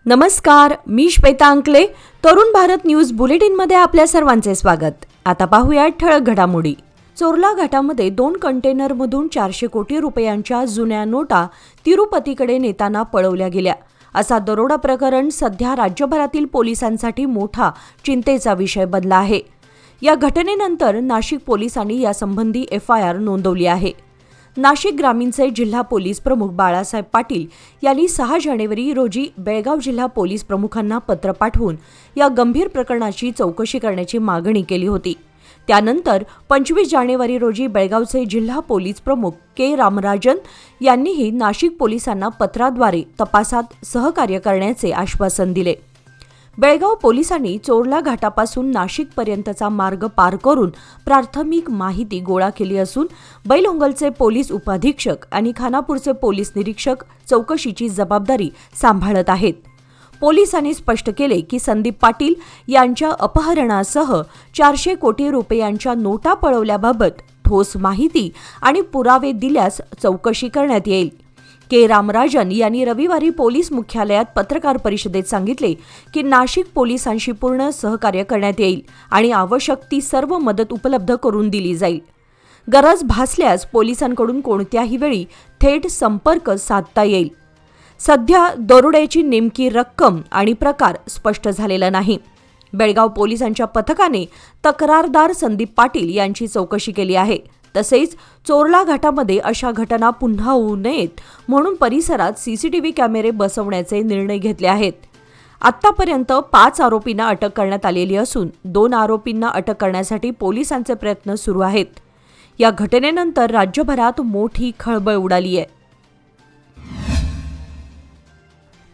नमस्कार, मी श्वेता अंकले. तरुण भारत न्यूज बुलेटिनमध्ये आपल्या सर्वांचे स्वागत. आता पाहूया ठळक घडामोडी. चोरला घाटामध्ये 2 कंटेनरमधून 400 कोटी रुपयांच्या जुन्या नोटा तिरुपतीकडे नेताना पळवल्या गेल्या. असा दरोडा प्रकरण सध्या राज्यभरातील पोलिसांसाठी मोठा चिंतेचा विषय बनला आहे. या घटनेनंतर नाशिक पोलिसांनी यासंबंधी FIR नोंदवली आहे. नाशिक ग्रामीणचे जिल्हा पोलीस प्रमुख बाळासाहेब पाटील यांनी 6 जानेवारी रोजी बेळगाव जिल्हा पोलीस प्रमुखांना पत्र पाठवून या गंभीर प्रकरणाची चौकशी करण्याची मागणी केली होती. त्यानंतर 25 जानेवारी रोजी बेळगावचे जिल्हा पोलीस प्रमुख के रामराजन यांनीही नाशिक पोलिसांना पत्राद्वारे तपासात सहकार्य करण्याचे आश्वासन दिले. बेळगाव पोलिसांनी चोरला घाटापासून नाशिकपर्यंतचा मार्ग पार करून प्राथमिक माहिती गोळा केली असून बैलहोंगलचे पोलीस उपअधीक्षक आणि खानापूरचे पोलीस निरीक्षक चौकशीची जबाबदारी सांभाळत आहेत. पोलिसांनी स्पष्ट केले की संदीप पाटील यांच्या अपहरणासह 400 कोटी रुपयांच्या नोटा पळवल्याबाबत ठोस माहिती आणि पुरावे दिल्यास चौकशी करण्यात येईल. के रामराजन यांनी रविवारी पोलीस मुख्यालयात पत्रकार परिषदेत सांगितले की नाशिक पोलिसांशी पूर्ण सहकार्य करण्यात येईल आणि आवश्यक ती सर्व मदत उपलब्ध करून दिली जाईल. गरज भासल्यास पोलिसांकडून कोणत्याही वेळी थेट संपर्क साधता येईल. सध्या दरोड्याची नेमकी रक्कम आणि प्रकार स्पष्ट झालेला नाही. बेळगाव पोलिसांच्या पथकाने तक्रारदार संदीप पाटील यांची चौकशी केली आहे. तसेच चोरला घाटामध्ये अशा घटना पुन्हा होऊ नयेत म्हणून परिसरात CCTV कॅमेरे बसवण्याचे निर्णय घेतले आहेत. आत्तापर्यंत 5 आरोपींना अटक करण्यात आलेली असून 2 आरोपींना अटक करण्यासाठी पोलिसांचे प्रयत्न सुरू आहेत. या घटनेनंतर राज्यभरात मोठी खळबळ उडाली आहे.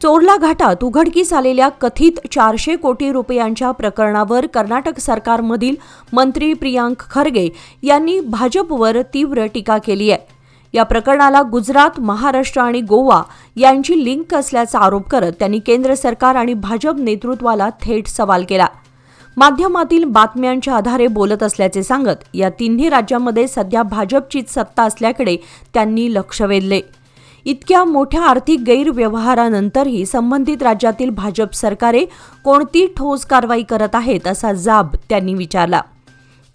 चोरला घाटात उघडकीस आलेल्या कथित 400 कोटी रुपयांच्या प्रकरणावर कर्नाटक सरकारमधील मंत्री प्रियांक खरगे यांनी भाजपवर तीव्र टीका केली आहे. या प्रकरणाला गुजरात, महाराष्ट्र आणि गोवा यांची लिंक असल्याचा आरोप करत त्यांनी केंद्र सरकार आणि भाजप नेतृत्वाला थेट सवाल केला. माध्यमातील बातम्यांच्या आधारे बोलत असल्याचे सांगत या तिन्ही राज्यांमध्ये सध्या भाजपचीच सत्ता असल्याकडे त्यांनी लक्ष वेधले. इतक्या मोठ्या आर्थिक गैरव्यवहारानंतरही संबंधित राज्यातील भाजप सरकारे कोणती ठोस कारवाई करत आहेत असा जाब त्यांनी विचारला.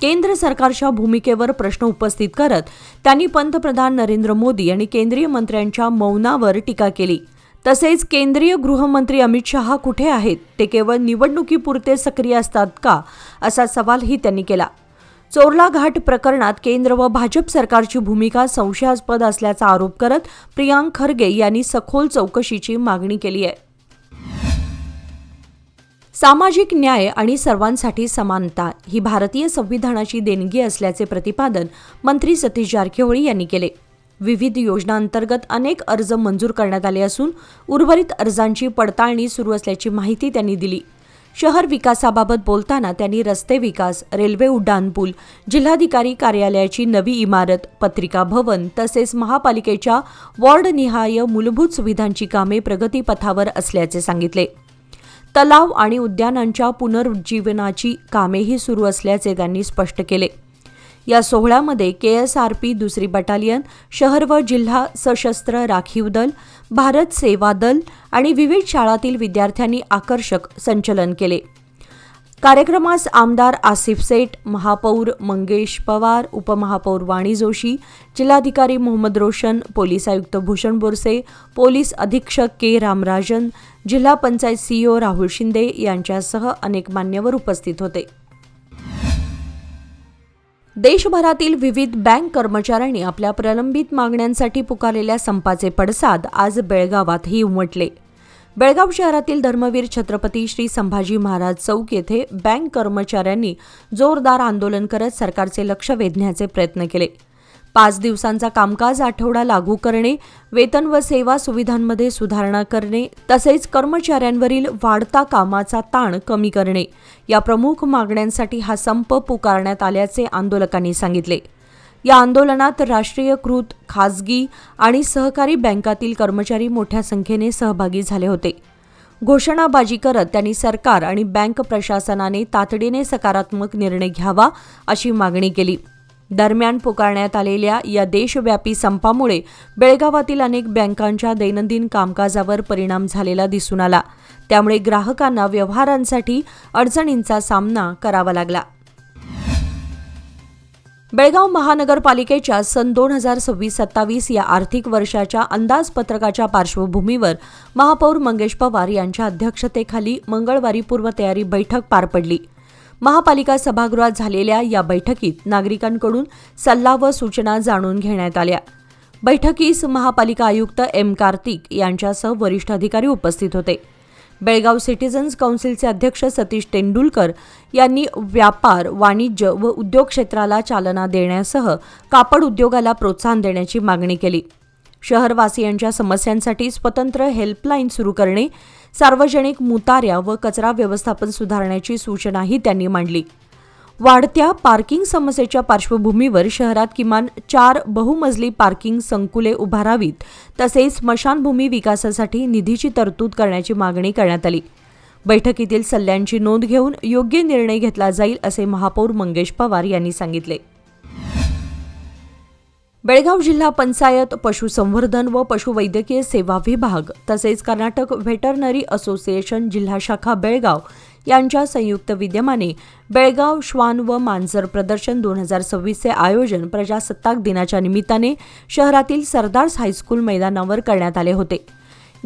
केंद्र सरकारच्या भूमिकेवर प्रश्न उपस्थित करत त्यांनी पंतप्रधान नरेंद्र मोदी आणि केंद्रीय मंत्र्यांच्या मौनावर टीका केली. तसेच केंद्रीय गृहमंत्री अमित शहा कुठे आहेत, ते केवळ निवडणुकीपुरते सक्रिय असतात का, असा सवालही त्यांनी केला. चोरला घाट प्रकरणात केंद्र व भाजप सरकारची भूमिका संशयास्पद असल्याचा आरोप करत प्रियांक खरगे यांनी सखोल चौकशीची मागणी केली आहे. सामाजिक न्याय आणि सर्वांसाठी समानता ही भारतीय संविधानाची देणगी असल्याचे प्रतिपादन मंत्री सतीश जारकिहोळी यांनी केले. विविध योजनांतर्गत अनेक अर्ज मंजूर करण्यात आले असून उर्वरित अर्जांची पडताळणी सुरू असल्याची माहिती त्यांनी दिली. शहर विकासाबाबत बोलताना त्यांनी रस्ते विकास, रेल्वे उड्डाणपूल, जिल्हाधिकारी कार्यालयाची नवी इमारत, पत्रिका भवन तसेच महापालिकेच्या वॉर्डनिहाय मूलभूत सुविधांची कामे प्रगतीपथावर असल्याचे सांगितले. तलाव आणि उद्यानांच्या पुनरुज्जीवनाची कामेही सुरू असल्याचे त्यांनी स्पष्ट केले. या सोहळ्यामध्ये KSRP 2री बटालियन, शहर व जिल्हा सशस्त्र राखीव दल, भारत सेवा दल आणि विविध शाळांतील विद्यार्थ्यांनी आकर्षक संचलन केले. कार्यक्रमास आमदार आसिफ सेठ, महापौर मंगेश पवार, उपमहापौर वाणी जोशी, जिल्हाधिकारी मोहम्मद रोशन, पोलीस आयुक्त भूषण बोरसे, पोलीस अधीक्षक के रामराजन, जिल्हा पंचायत CEO राहुल शिंदे यांच्यासह अनेक मान्यवर उपस्थित होते. देशभरातील विविध बँक कर्मचाऱ्यांनी आपल्या प्रलंबित मागण्यांसाठी पुकारलेल्या संपाचे पडसाद आज बेळगावातही उमटले. बेळगाव शहरातील धर्मवीर छत्रपती श्री संभाजी महाराज चौक येथे बँक कर्मचाऱ्यांनी जोरदार आंदोलन करत सरकारचे लक्ष वेधण्याचे प्रयत्न केले. 5 दिवसांचा कामकाज आठवडा लागू करणे, वेतन व सेवा सुविधांमध्ये सुधारणा करणे तसेच कर्मचाऱ्यांवरील वाढता कामाचा ताण कमी करणे या प्रमुख मागण्यांसाठी हा संप पुकारण्यात आल्याचे आंदोलकांनी सांगितले. या आंदोलनात राष्ट्रीयकृत, खासगी आणि सहकारी बँकातील कर्मचारी मोठ्या संख्येने सहभागी झाले होते. घोषणाबाजी करत त्यांनी सरकार आणि बँक प्रशासनाने तातडीने सकारात्मक निर्णय घ्यावा अशी मागणी केली. दरम्यान पुकारण्यात आलेल्या या देशव्यापी संपामुळे बेळगावातील अनेक बँकांच्या दैनंदिन कामकाजावर परिणाम झालेला दिसून आला. त्यामुळे ग्राहकांना व्यवहारांसाठी अडचणींचा सामना करावा लागला. बेळगाव महानगरपालिकेच्या सन 2026-27 या आर्थिक वर्षाच्या अंदाजपत्रकाच्या पार्श्वभूमीवर महापौर मंगेश पवार यांच्या अध्यक्षतेखाली मंगळवारी पूर्वतयारी बैठक पार पडली. महापालिका सभागृहात झालेल्या या बैठकीत नागरिकांकडून सल्ला व सूचना जाणून घेण्यात आल्या. बैठकीस महापालिका आयुक्त एम. कार्तिक यांच्यासह वरिष्ठ अधिकारी उपस्थित होते. बेळगाव सिटीजन्स काउन्सिलचे अध्यक्ष सतीश तेंडुलकर यांनी व्यापार, वाणिज्य व उद्योग क्षेत्राला चालना देण्यासह कापड उद्योगाला प्रोत्साहन देण्याची मागणी केली. शहरवासियांच्या समस्यांसाठी स्वतंत्र हेल्पलाईन सुरू करणे, सार्वजनिक मुताऱ्या व कचरा व्यवस्थापन सुधारण्याची सूचनाही त्यांनी मांडली. वाढत्या पार्किंग समस्येच्या पार्श्वभूमीवर शहरात किमान 4 बहुमजली पार्किंग संकुले उभारावीत, तसेच स्मशानभूमी विकासासाठी निधीची तरतूद करण्याची मागणी करण्यात आली. बैठकीतील सल्ल्यांची नोंद घेऊन योग्य निर्णय घेतला जाईल असे महापौर मंगेश पवार यांनी सांगितले. बेळगाव जिल्हा पंचायत, पशुसंवर्धन व पशुवैद्यकीय सेवा विभाग तसेच कर्नाटक व्हेटरनरी असोसिएशन जिल्हा शाखा बेळगाव यांच्या संयुक्त विद्यमाने बेळगाव श्वान व मांजर प्रदर्शन 2026चे आयोजन प्रजासत्ताक दिनाच्या निमित्ताने शहरातील सरदार्स हायस्कूल मैदानावर करण्यात आले होते.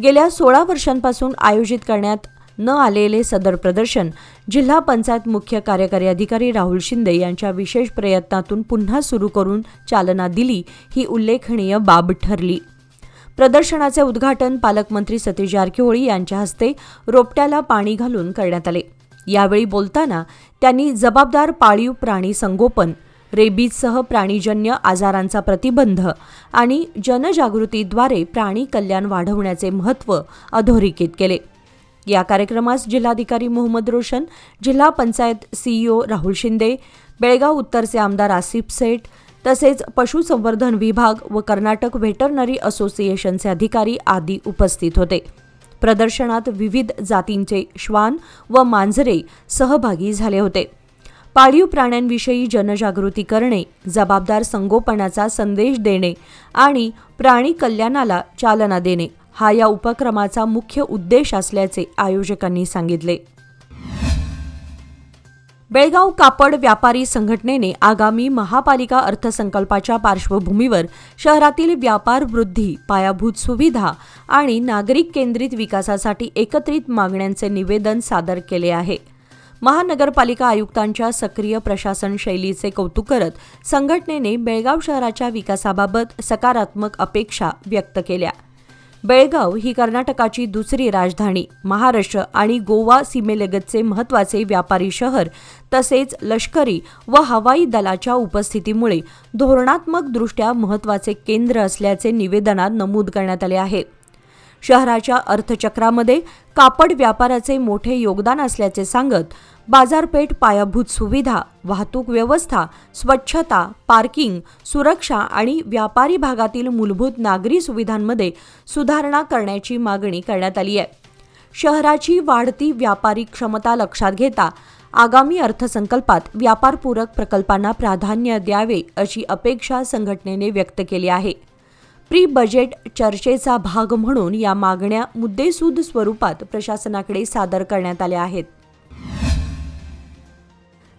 गेल्या 16 वर्षांपासून आयोजित करण्यात न आलेले सदर प्रदर्शन जिल्हा पंचायत मुख्य कार्यकारी अधिकारी राहुल शिंदे यांच्या विशेष प्रयत्नातून पुन्हा सुरू करून चालना दिली, ही उल्लेखनीय बाब ठरली. प्रदर्शनाचे उद्घाटन पालकमंत्री सतीश जारकिहोळी यांच्या हस्ते रोपट्याला पाणी घालून करण्यात आले. यावेळी बोलताना त्यांनी जबाबदार पाळीव प्राणी संगोपन, रेबीजसह प्राणीजन्य आजारांचा प्रतिबंध आणि जनजागृतीद्वारे प्राणी कल्याण वाढवण्याचे महत्त्व अधोरेखित केले. या कार्यक्रमास जिल्हाधिकारी मोहम्मद रोशन, जिल्हा पंचायत सीईओ राहुल शिंदे, बेळगाव उत्तरचे आमदार आसिफ सेठ तसेच पशुसंवर्धन विभाग व कर्नाटक व्हेटरनरी असोसिएशनचे अधिकारी आदी उपस्थित होते. प्रदर्शनात विविध जातींचे श्वान व मांजरे सहभागी झाले होते. पाळीव प्राण्यांविषयी जनजागृती करणे, जबाबदार संगोपनाचा संदेश देणे आणि प्राणी कल्याणाला चालना देणे हा या उपक्रमाचा मुख्य उद्देश असल्याचे आयोजकांनी सांगितले. बेळगाव कापड व्यापारी संघटनेने आगामी महापालिका अर्थसंकल्पाच्या पार्श्वभूमीवर शहरातील व्यापार वृद्धी, पायाभूत सुविधा आणि नागरिक केंद्रित विकासासाठी एकत्रित मागण्यांचे निवेदन सादर केले आहे. महानगरपालिका आयुक्तांच्या सक्रिय प्रशासन शैलीचे कौतुक करत संघटनेने बेळगाव शहराच्या विकासाबाबत सकारात्मक अपेक्षा व्यक्त केल्या. बेळगाव ही कर्नाटकाची दुसरी राजधानी, महाराष्ट्र आणि गोवा सीमेलगतचे महत्त्वाचे व्यापारी शहर तसेच लष्करी व हवाई दलाच्या उपस्थितीमुळे धोरणात्मकदृष्ट्या महत्त्वाचे केंद्र असल्याचे निवेदनात नमूद करण्यात आले आहे. शहराच्या अर्थचक्रामध्ये कापड व्यापाराचे मोठे योगदान असल्याचे सांगत बाजारपेठ, पायाभूत सुविधा, वाहतूक व्यवस्था, स्वच्छता, पार्किंग, सुरक्षा आणि व्यापारी भागातील मूलभूत नागरी सुविधांमध्ये सुधारणा करण्याची मागणी करण्यात आली आहे. शहराची वाढती व्यापारी क्षमता लक्षात घेता आगामी अर्थसंकल्पात व्यापारपूरक प्रकल्पांना प्राधान्य द्यावे अशी अपेक्षा संघटनेने व्यक्त केली आहे. प्री बजेट चर्चेचा भाग म्हणून या मागण्या मुद्देसूद स्वरूपात प्रशासनाकडे सादर करण्यात आल्या आहेत.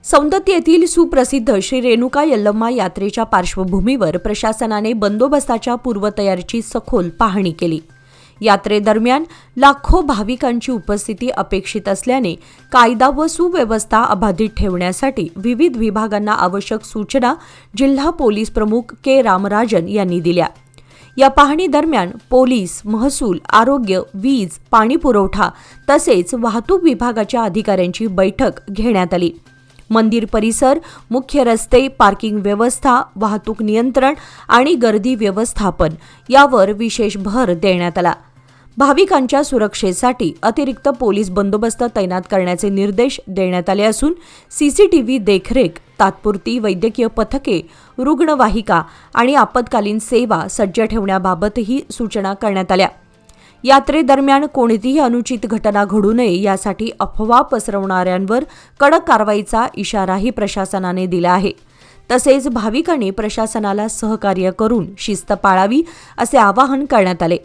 सौंदत्ती येथील सुप्रसिद्ध श्री रेणुका यल्लम्मा यात्रेच्या पार्श्वभूमीवर प्रशासनाने बंदोबस्ताच्या पूर्वतयारीची सखोल पाहणी केली. यात्रेदरम्यान लाखो भाविकांची उपस्थिती अपेक्षित असल्याने कायदा व सुव्यवस्था अबाधित ठेवण्यासाठी विविध विभागांना आवश्यक सूचना जिल्हा पोलीस प्रमुख के. रामराजन यांनी दिल्या. या पाहणी दरम्यान पोलीस, महसूल, आरोग्य, वीज, पाणी पुरवठा तसेच वाहतूक विभागाच्या अधिकाऱ्यांची बैठक घेण्यात आली. मंदिर परिसर, मुख्य रस्ते, पार्किंग व्यवस्था, वाहतूक नियंत्रण आणि गर्दी व्यवस्थापन यावर विशेष भर देण्यात आला. भाविकांच्या सुरक्षेसाठी अतिरिक्त पोलीस बंदोबस्त तैनात करण्याचे निर्देश देण्यात आले असून सीसीटीव्ही देखरेख, तात्पुरती वैद्यकीय पथके, रुग्णवाहिका आणि आपत्कालीन सेवा सज्ज ठेवण्याबाबतही सूचना करण्यात आल्या. यात्रेदरम्यान कोणतीही अनुचित घटना घडू नये यासाठी अफवा पसरवणाऱ्यांवर कडक कारवाईचा इशाराही प्रशासनाने दिला आहे. तसेच भाविकांनी प्रशासनाला सहकार्य करून शिस्त पाळावी असे आवाहन करण्यात आले.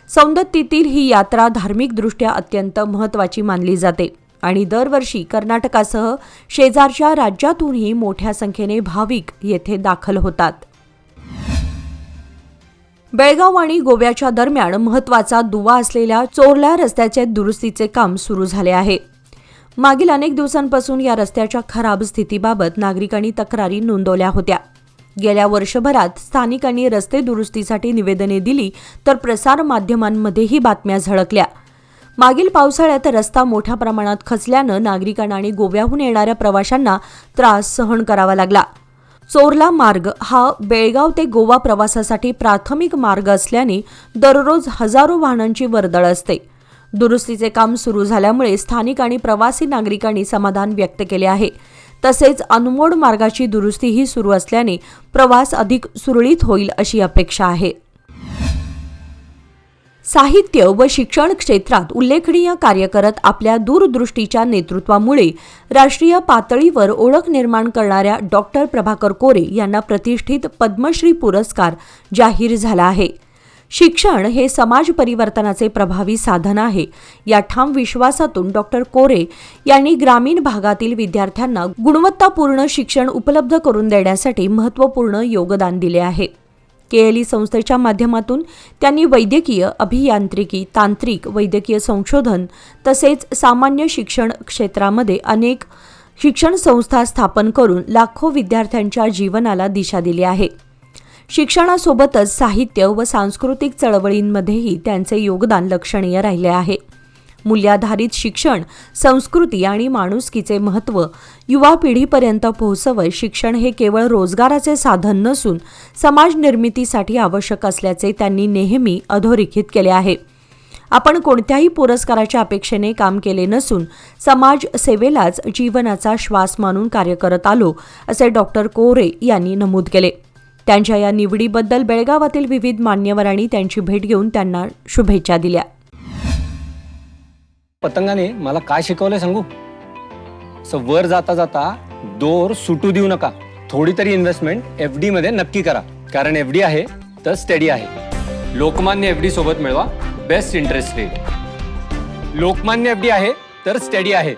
सौंदत्तीतील ही यात्रा धार्मिकदृष्ट्या अत्यंत महत्त्वाची मानली जाते आणि दरवर्षी कर्नाटकासह शेजारच्या राज्यातूनही मोठ्या संख्येने भाविक येथे दाखल होतात. बेळगाव आणि गोव्याच्या दरम्यान महत्त्वाचा दुवा असलेल्या चोरला रस्त्याचे दुरुस्तीचे काम सुरू झाले आहे. मागील अनेक दिवसांपासून या रस्त्याच्या खराब स्थितीबाबत नागरिकांनी तक्रारी नोंदवल्या होत्या. गेल्या वर्षभरात स्थानिकांनी रस्ते दुरुस्तीसाठी निवेदने दिली तर प्रसार माध्यमांमध्येही बातम्या झळकल्या. मागील पावसाळ्यात रस्ता मोठ्या प्रमाणात खचल्यानं नागरिकांना आणि गोव्याहून येणाऱ्या प्रवाशांना त्रास सहन करावा लागला. चोरला मार्ग हा बेळगाव ते गोवा प्रवासासाठी प्राथमिक मार्ग असल्याने दररोज हजारो वाहनांची वर्दळ असते. दुरुस्तीचे काम सुरू झाल्यामुळे स्थानिक आणि प्रवासी नागरिकांनी समाधान व्यक्त केले आहे. तसेच अनमोड मार्गाची दुरुस्तीही सुरू असल्याने प्रवास अधिक सुरळीत होईल अशी अपेक्षा आहे. साहित्य व शिक्षण क्षेत्रात उल्लेखनीय कार्य करत आपल्या दूरदृष्टीच्या नेतृत्वामुळे राष्ट्रीय पातळीवर ओळख निर्माण करणाऱ्या डॉक्टर प्रभाकर कोरे यांना प्रतिष्ठित पद्मश्री पुरस्कार जाहीर झाला आहे. शिक्षण हे समाज परिवर्तनाचे प्रभावी साधन आहे या ठाम विश्वासातून डॉक्टर कोरे यांनी ग्रामीण भागातील विद्यार्थ्यांना गुणवत्तापूर्ण शिक्षण उपलब्ध करून देण्यासाठी महत्त्वपूर्ण योगदान दिले आहे. केएलई संस्थेच्या माध्यमातून त्यांनी वैद्यकीय, अभियांत्रिकी, तांत्रिक, वैद्यकीय संशोधन तसेच सामान्य शिक्षण क्षेत्रामध्ये अनेक शिक्षण संस्था स्थापन करून लाखो विद्यार्थ्यांच्या जीवनाला दिशा दिली आहे. शिक्षणासोबतच साहित्य व सांस्कृतिक चळवळींमध्येही त्यांचे योगदान लक्षणीय राहिले आहे. मूल्याधारित शिक्षण, संस्कृती आणि माणुसकीचे महत्त्व युवा पिढीपर्यंत पोहोचवत शिक्षण हे केवळ रोजगाराचे साधन नसून समाज निर्मितीसाठी आवश्यक असल्याचे त्यांनी नेहमी अधोरेखित केले आहे. आपण कोणत्याही पुरस्काराच्या अपेक्षेने काम केले नसून समाज सेवेलाच जीवनाचा श्वास मानून कार्य करत आलो असे डॉक्टर कोरे यांनी नमूद केले. त्यांच्या या निवडीबद्दल बेळगावातील विविध मान्यवरांनी त्यांची भेट घेऊन त्यांना शुभेच्छा दिल्या. पतंगाने मला काय शिकवलंय सांगू? वर जाता जाता दोर सुटू देऊ नका. थोडी तरी इन्व्हेस्टमेंट एफडी मध्ये नक्की करा, कारण एफडी आहे तर स्टडी आहे. लोकमान्य एफडी सोबत मिळवा best interest rate. Lokmanya FD आहे तर स्टडी आहे.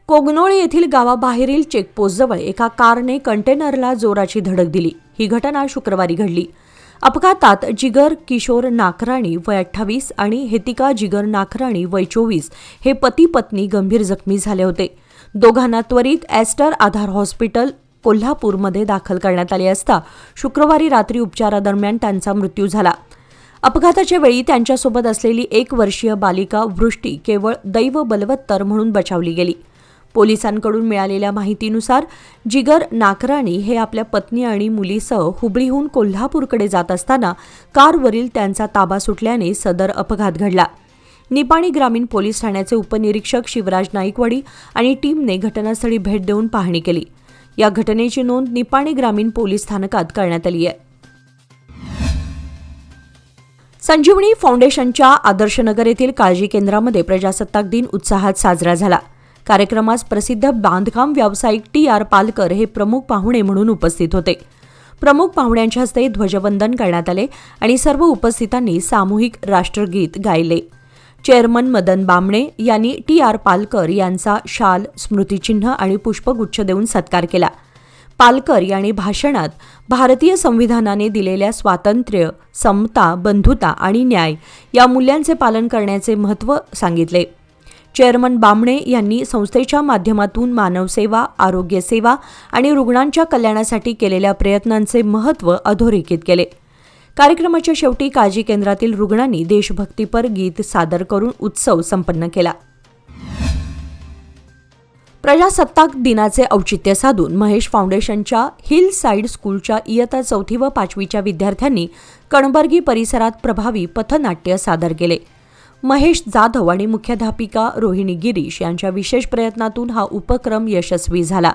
कोगनोळे येथील गावाबाहेरील चेकपोस्टजवळ एका कारने कंटेनरला जोराची धडक दिली. ही घटना शुक्रवारी घडली. अपघातात जिगर किशोर नाकराणी वय 28 आणि हेतिका जिगर नाकराणी वय 24 हे पती पत्नी गंभीर जखमी झाले होते. दोघांना त्वरित ॲस्टर आधार हॉस्पिटल कोल्हापूरमध्ये दाखल करण्यात आले असता शुक्रवारी रात्री उपचारादरम्यान त्यांचा मृत्यू झाला. अपघाताच्या वेळी त्यांच्यासोबत असलेली 1 वर्षीय बालिका वृष्टी केवळ दैव बलवत्तर म्हणून बचावली गेली. पोलिसांकडून मिळालेल्या माहितीनुसार जिगर नाकराणी हे आपल्या पत्नी आणि मुलीसह हुबळीहून कोल्हापूरकडे जात असताना कारवरील त्यांचा ताबा सुटल्याने सदर अपघात घडला. निपाणी ग्रामीण पोलीस ठाण्याचे उपनिरीक्षक शिवराज नाईकवाडी आणि टीमने घटनास्थळी भेट देऊन पाहणी केली. या घटनेची नोंद निपाणी ग्रामीण पोलीस स्थानकात करण्यात आली आहे. संजीवनी फाउंडेशनच्या आदर्शनगर येथील काळजी केंद्रामध्ये प्रजासत्ताक दिन उत्साहात साजरा झाला. कार्यक्रमास प्रसिद्ध बांधकाम व्यावसायिक टी.आर. पालकर हे प्रमुख पाहुणे म्हणून उपस्थित होते. प्रमुख पाहुण्यांच्या हस्ते ध्वजवंदन करण्यात आले आणि सर्व उपस्थितांनी सामूहिक राष्ट्रगीत गायले. चेअरमन मदन बामणे यांनी टी.आर. पालकर यांचा शाल, स्मृतिचिन्ह आणि पुष्पगुच्छ देऊन सत्कार केला. पालकर यांनी भाषणात भारतीय संविधानाने दिलेल्या स्वातंत्र्य, समता, बंधुता आणि न्याय या मूल्यांचे पालन करण्याचे महत्त्व सांगितले. चेअरमन बामणे यांनी संस्थेच्या माध्यमातून मानवसेवा, आरोग्यसेवा आणि रुग्णांच्या कल्याणासाठी केलेल्या प्रयत्नांचे महत्त्व अधोरेखित केले. कार्यक्रमाच्या शेवटी काळजी केंद्रातील रुग्णांनी देशभक्तीपर गीत सादर करून उत्सव संपन्न केला. प्रजासत्ताक दिनाचे औचित्य साधून महेश फाउंडेशनच्या हिल साइड स्कूलच्या इयत्ता 4थी व 5वीच्या विद्यार्थ्यांनी कणबर्गी परिसरात प्रभावी पथनाट्य सादर केले. महेश जाधव आणि मुख्याध्यापिका रोहिणी गिरीश यांच्या विशेष प्रयत्नातून हा उपक्रम यशस्वी झाला.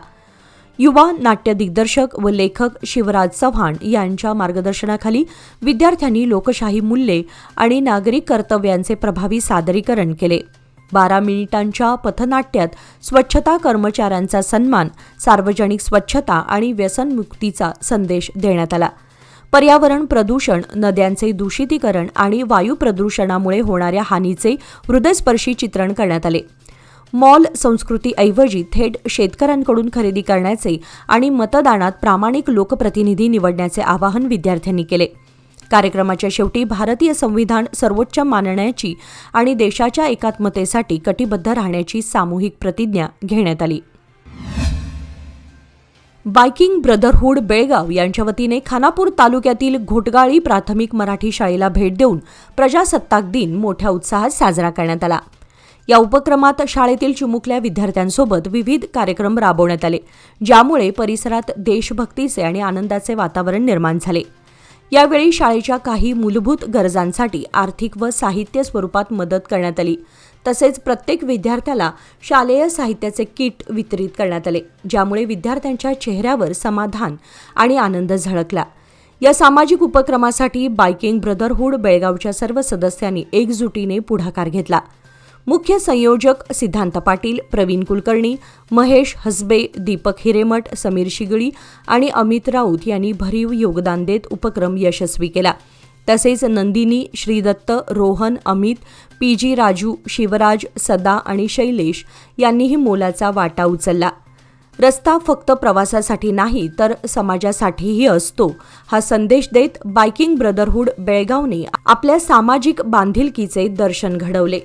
युवा नाट्य दिग्दर्शक व लेखक शिवराज चव्हाण यांच्या मार्गदर्शनाखाली विद्यार्थ्यांनी लोकशाही मूल्ये आणि नागरिक कर्तव्यांचे प्रभावी सादरीकरण केले. 12 मिनिटांच्या पथनाट्यात स्वच्छता कर्मचाऱ्यांचा सन्मान, सार्वजनिक स्वच्छता आणि व्यसनमुक्तीचा संदेश देण्यात आला. पर्यावरण प्रदूषण, नद्यांचे दूषितीकरण आणि वायू प्रदूषणामुळे होणाऱ्या हानीचे हृदयस्पर्शी चित्रण करण्यात आले. मॉल संस्कृतीऐवजी थेट शेतकऱ्यांकडून खरेदी करण्याचे आणि मतदानात प्रामाणिक लोकप्रतिनिधी निवडण्याचे आवाहन विद्यार्थ्यांनी केले. कार्यक्रमाच्या शेवटी भारतीय संविधान सर्वोच्च मानण्याची आणि देशाच्या एकात्मतेसाठी कटिबद्ध राहण्याची सामूहिक प्रतिज्ञा घेण्यात आली. बायकिंग ब्रदरहूड बेळगाव यांच्या वतीने खानापूर तालुक्यातील घोटगाळी प्राथमिक मराठी शाळेला भेट देऊन प्रजासत्ताक दिन मोठ्या उत्साहात साजरा करण्यात आला. या उपक्रमात शाळेतील चिमुकल्या विद्यार्थ्यांसोबत विविध कार्यक्रम राबवण्यात आले, ज्यामुळे परिसरात देशभक्तीचे आणि आनंदाचे वातावरण निर्माण झाले. यावेळी शाळेच्या काही मूलभूत गरजांसाठी आर्थिक व साहित्य स्वरूपात मदत करण्यात आली. तसेच प्रत्येक विद्यार्थ्याला शालेय साहित्याचे किट वितरित करण्यात आले, ज्यामुळे विद्यार्थ्यांच्या चेहऱ्यावर समाधान आणि आनंद झळकला. या सामाजिक उपक्रमासाठी बायकिंग ब्रदरहूड बेळगावच्या सर्व सदस्यांनी एकजुटीने पुढाकार घेतला. मुख्य संयोजक सिद्धांत पाटील, प्रवीण कुलकर्णी, महेश हसबे, दीपक हिरेमठ, समीर शिगळी आणि अमित राऊत यांनी भरीव योगदान देत उपक्रम यशस्वी केला. तसेच नंदिनी, श्रीदत्त, रोहन, अमित, PG राजू, शिवराज, सदा आणि शैलेश यांनीही मोलाचा वाटा उचलला. रस्ता फक्त प्रवासासाठी नाही तर समाजासाठीही असतो, हा संदेश देत बायकिंग ब्रदरहूड बेळगावने आपल्या सामाजिक बांधिलकीचे दर्शन घडवले.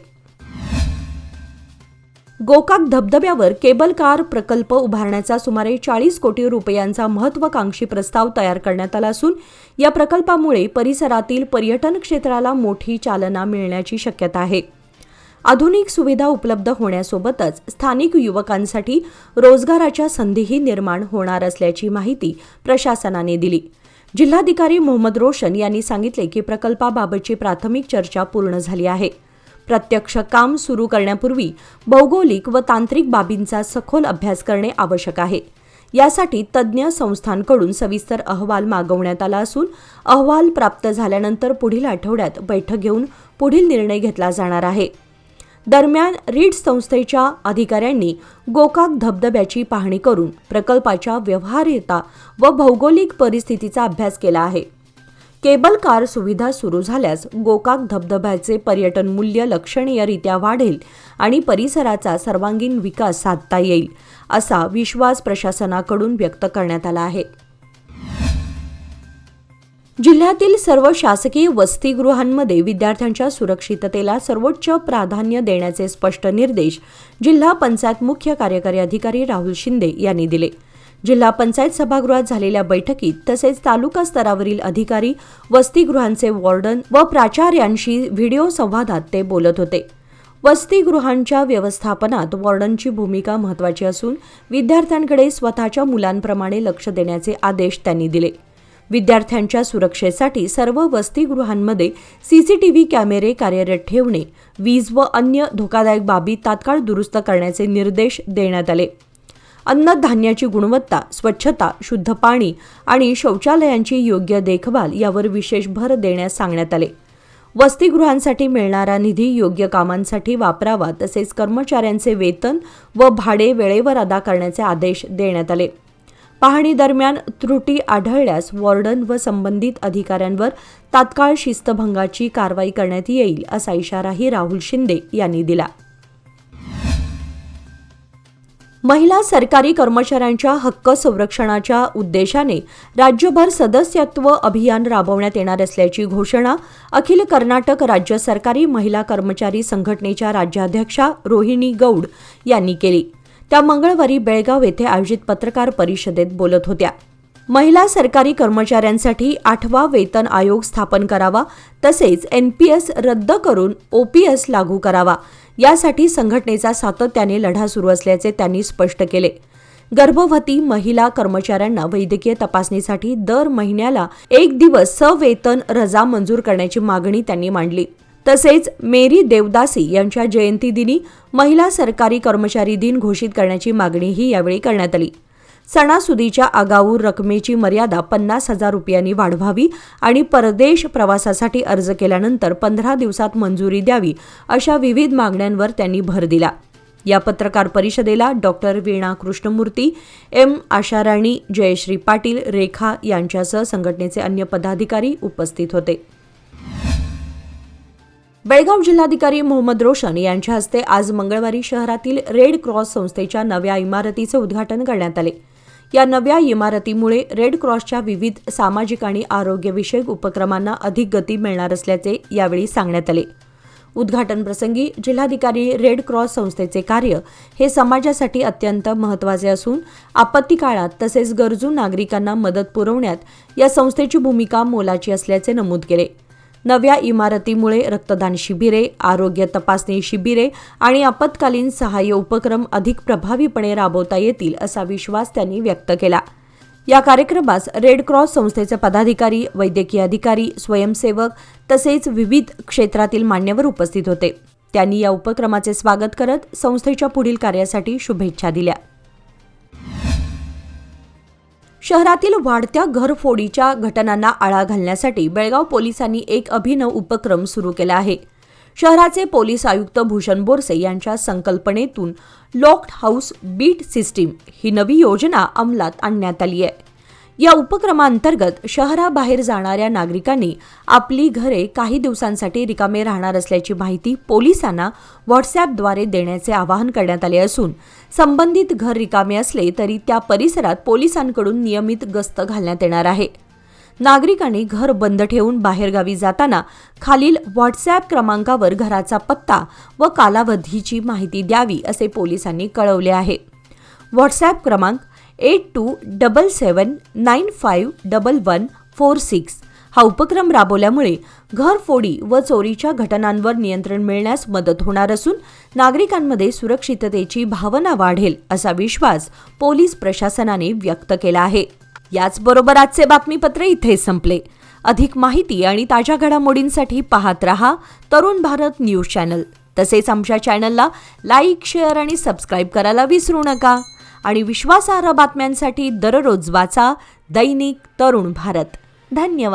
गोकाक धबधब्यावर केबल कार प्रकल्प उभारण्याचा सुमारे 40 कोटी रुपयांचा महत्त्वाकांक्षी प्रस्ताव तयार करण्यात आला असून या प्रकल्पामुळे परिसरातील पर्यटन क्षेत्राला मोठी चालना मिळण्याची शक्यता आहे. आधुनिक सुविधा उपलब्ध होण्यासोबतच स्थानिक युवकांसाठी रोजगाराच्या संधीही निर्माण होणार असल्याची माहिती प्रशासनाने दिली. जिल्हाधिकारी मोहम्मद रोशन यांनी सांगितले की प्रकल्पाबाबतची प्राथमिक चर्चा पूर्ण झाली आहे. प्रत्यक्ष काम सुरू करण्यापूर्वी भौगोलिक व तांत्रिक बाबींचा सखोल अभ्यास करणे आवश्यक आहे. यासाठी तज्ज्ञ संस्थांकडून सविस्तर अहवाल मागवण्यात आला असून अहवाल प्राप्त झाल्यानंतर पुढील आठवड्यात बैठक घेऊन पुढील निर्णय घेतला जाणार आहे. दरम्यान रीट्स संस्थेच्या अधिकाऱ्यांनी गोकाक धबधब्याची पाहणी करून प्रकल्पाच्या व्यवहार्यता व भौगोलिक परिस्थितीचा अभ्यास केला आहे. केबल कार सुविधा सुरू झाल्यास गोकाक धबधब्याचे पर्यटन मूल्य लक्षणीयरित्या वाढेल आणि परिसराचा सर्वांगीण विकास साधता येईल, असा विश्वास प्रशासनाकडून व्यक्त करण्यात आला आहे. जिल्ह्यातील सर्व शासकीय वसतिगृहांमध्ये विद्यार्थ्यांच्या सुरक्षिततेला सर्वोच्च प्राधान्य देण्याचे स्पष्ट निर्देश जिल्हा पंचायत मुख्य कार्यकारी अधिकारी राहुल शिंदे यांनी दिले. जिल्हा पंचायत सभागृहात झालेल्या बैठकीत तसेच तालुका स्तरावरील अधिकारी, वसतिगृहांचे वॉर्डन व प्राचार्यांशी व्हिडिओ संवादात ते बोलत होते. वसतिगृहांच्या व्यवस्थापनात वॉर्डनची भूमिका महत्त्वाची असून विद्यार्थ्यांकडे स्वतःच्या मुलांप्रमाणे लक्ष देण्याचे आदेश त्यांनी दिले. विद्यार्थ्यांच्या सुरक्षेसाठी सर्व वसतिगृहांमध्ये CCTV कॅमेरे कार्यरत ठेवणे, वीज व अन्य धोकादायक बाबी तात्काळ दुरुस्त करण्याचे निर्देश देण्यात आले. अन्नधान्याची गुणवत्ता, स्वच्छता, शुद्ध पाणी आणि शौचालयांची योग्य देखभाल यावर विशेष भर देण्यास सांगण्यात आले. वसतिगृहांसाठी मिळणारा निधी योग्य कामांसाठी वापरावा तसेच कर्मचाऱ्यांचे वेतन व भाडे वेळेवर अदा करण्याचे आदेश देण्यात आले. पाहणी दरम्यान त्रुटी आढळल्यास वॉर्डन व संबंधित अधिकाऱ्यांवर तात्काळ शिस्तभंगाची कारवाई करण्यात येईल, असा इशाराही राहुल शिंदे यांनी दिला. महिला सरकारी कर्मचाऱ्यांच्या हक्क संरक्षणाच्या उद्देशाने राज्यभर सदस्यत्व अभियान राबवण्यात येणार असल्याची घोषणा अखिल कर्नाटक राज्य सरकारी महिला कर्मचारी संघटनेच्या राज्याध्यक्षा रोहिणी गौड यांनी केली. त्या मंगळवारी बेळगाव येथे आयोजित पत्रकार परिषदेत बोलत होत्या. महिला सरकारी कर्मचाऱ्यांसाठी 8वा वेतन आयोग स्थापन करावा तसेच NPS रद्द करून OPS लागू करावा, यासाठी संघटनेचा सातत्याने लढा सुरू असल्याचे त्यांनी स्पष्ट केले. गर्भवती महिला कर्मचाऱ्यांना वैद्यकीय तपासणीसाठी दर महिन्याला 1 दिवस सवेतन रजा मंजूर करण्याची मागणी त्यांनी मांडली. तसेच मेरी देवदासी यांच्या जयंती दिनी महिला सरकारी कर्मचारी दिन घोषित करण्याची मागणीही यावेळी करण्यात आली. सणासुदीच्या आगाऊ रकमेची मर्यादा 50,000 रुपयांनी वाढवावी आणि परदेश प्रवासासाठी अर्ज केल्यानंतर 15 दिवसात मंजुरी द्यावी अशा विविध मागण्यांवर त्यांनी भर दिला. या पत्रकार परिषदेला डॉक्टर वीणा कृष्णमूर्ती, एम. आशाराणी, जयश्री पाटील, रेखा यांच्यासह संघटनेचे अन्य पदाधिकारी उपस्थित होते. बेळगाव जिल्हाधिकारी मोहम्मद रोशन यांच्या हस्ते आज मंगळवारी शहरातील रेड क्रॉस संस्थेच्या नव्या इमारतीचे उद्घाटन करण्यात आले. या नव्या इमारतीमुळे रेड क्रॉसच्या विविध सामाजिक आणि आरोग्यविषयक उपक्रमांना अधिक गती मिळणार असल्याचे यावेळी सांगण्यात आले. उद्घाटन प्रसंगी जिल्हाधिकारी रेड क्रॉस संस्थेचे कार्य हे समाजासाठी अत्यंत महत्त्वाचे असून आपत्ती काळात तसेच गरजू नागरिकांना मदत पुरवण्यात या संस्थेची भूमिका मोलाची असल्याचे नमूद केले. नव्या इमारतीमुळे रक्तदान शिबिरे, आरोग्य तपासणी शिबिरे आणि आपत्कालीन सहाय्य उपक्रम अधिक प्रभावीपणे राबवता येतील असा विश्वास त्यांनी व्यक्त केला. या कार्यक्रमास रेड क्रॉस संस्थेचे पदाधिकारी, वैद्यकीय अधिकारी, स्वयंसेवक तसेच विविध क्षेत्रातील मान्यवर उपस्थित होते. त्यांनी या उपक्रमाचे स्वागत करत संस्थेच्या पुढील कार्यासाठी शुभेच्छा दिल्या. शहरातील वाढत्या घरफोडीच्या घटनांना आळा घालण्यासाठी बेळगाव पोलिसांनी एक अभिनव उपक्रम सुरू केला आहे. शहराचे पोलीस आयुक्त भूषण बोरसे यांच्या संकल्पनेतून लॉक्ड हाऊस बीट सिस्टीम ही नवी योजना अंमलात आणण्यात आली आहे. या उपक्रमांतर्गत शहराबाहेर जाणाऱ्या नागरिकांनी आपली घरे काही दिवसांसाठी रिकामे राहणार असल्याची माहिती पोलिसांना व्हॉट्सॲपद्वारे देण्याचे आवाहन करण्यात आले असून संबंधित घर रिकामे असले तरी त्या परिसरात पोलिसांकडून नियमित गस्त घालण्यात येणार आहे. नागरिकांनी घर बंद ठेवून बाहेरगावी जाताना खालील व्हॉट्सॲप क्रमांकावर घराचा पत्ता व कालावधीची माहिती द्यावी असे पोलिसांनी कळवले आहे. व्हॉट्सॲप क्रमांक 8277951146 हा उपक्रम राबवल्यामुळे घरफोडी व चोरीच्या घटनांवर नियंत्रण मिळण्यास मदत होणार असून नागरिकांमध्ये सुरक्षिततेची भावना वाढेल असा विश्वास पोलीस प्रशासनाने व्यक्त केला आहे. याचबरोबर आजचे बातमीपत्र इथे संपले. अधिक माहिती आणि ताज्या घडामोडींसाठी पाहत रहा तरुण भारत न्यूज चॅनल. तसेच आमच्या चॅनलला लाईक, शेअर आणि सबस्क्राईब करायला विसरू नका. आणि विश्वासार्ह बातम्यांसाठी दररोज वाचा दैनिक तरुण भारत. धन्यवाद.